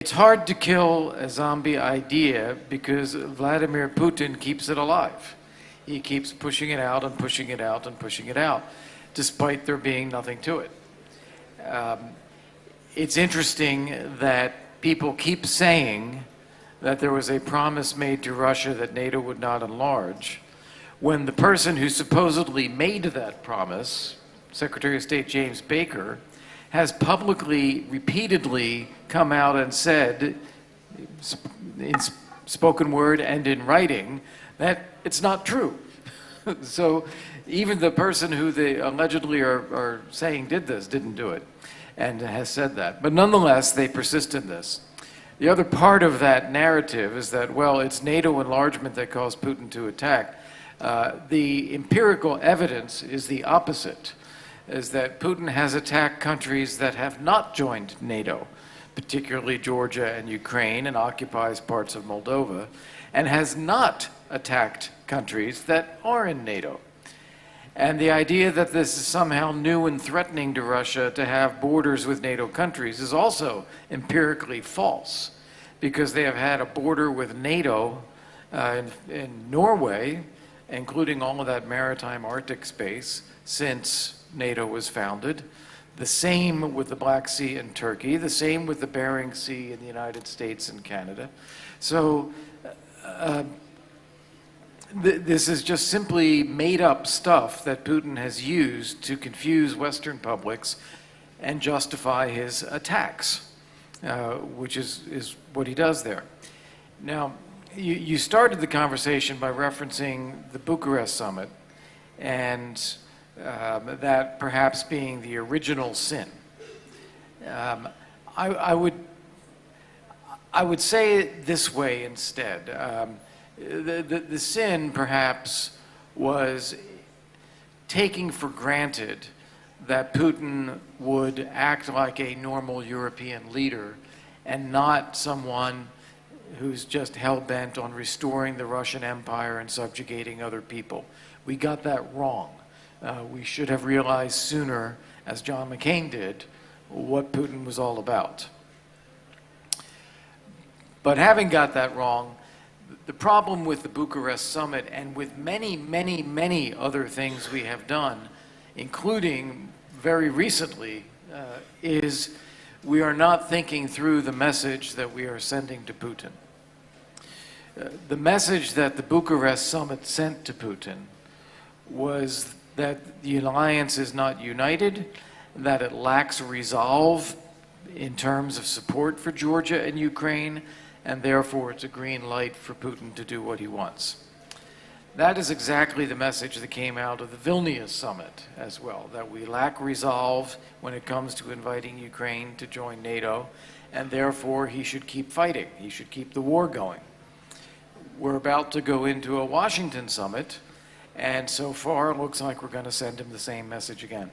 It's hard to kill a zombie idea because Vladimir Putin keeps it alive. He keeps pushing it out and pushing it out and pushing it out, despite there being nothing to it. It's interesting that people keep saying that there was a promise made to Russia that NATO would not enlarge, when the person who supposedly made that promise, Secretary of State James Baker, has publicly, repeatedly come out and said, in spoken word and in writing, that it's not true. So even the person who they allegedly are saying did this didn't do it, and has said that. But nonetheless, they persist in this. The other part of that narrative is that, well, it's NATO enlargement that caused Putin to attack. The empirical evidence is the opposite, is that Putin has attacked countries that have not joined NATO, particularly Georgia and Ukraine, and occupies parts of Moldova, and has not attacked countries that are in NATO. And the idea that this is somehow new and threatening to Russia to have borders with NATO countries is also empirically false, because they have had a border with NATO in Norway, including all of that maritime Arctic space, since NATO was founded. The same with the Black Sea and Turkey, the same with the Bering Sea in the United States and Canada. So this is just simply made up stuff that Putin has used to confuse Western publics and justify his attacks, which is what he does there. Now, you started the conversation by referencing the Bucharest summit and that perhaps being the original sin. I would say it this way instead. The sin perhaps was taking for granted that Putin would act like a normal European leader and not someone who's just hell-bent on restoring the Russian Empire and subjugating other people. We got that wrong. We should have realized sooner, as John McCain did, what Putin was all about. But having got that wrong, the problem with the Bucharest summit and with many, many, many other things we have done, including very recently, is we are not thinking through the message that we are sending to Putin. The message that the Bucharest summit sent to Putin was that the alliance is not united, that it lacks resolve in terms of support for Georgia and Ukraine, and therefore it's a green light for Putin to do what he wants. That is exactly the message that came out of the Vilnius summit as well, that we lack resolve when it comes to inviting Ukraine to join NATO, and therefore he should keep fighting, he should keep the war going. We're about to go into a Washington summit, and so far it looks like we're going to send him the same message again.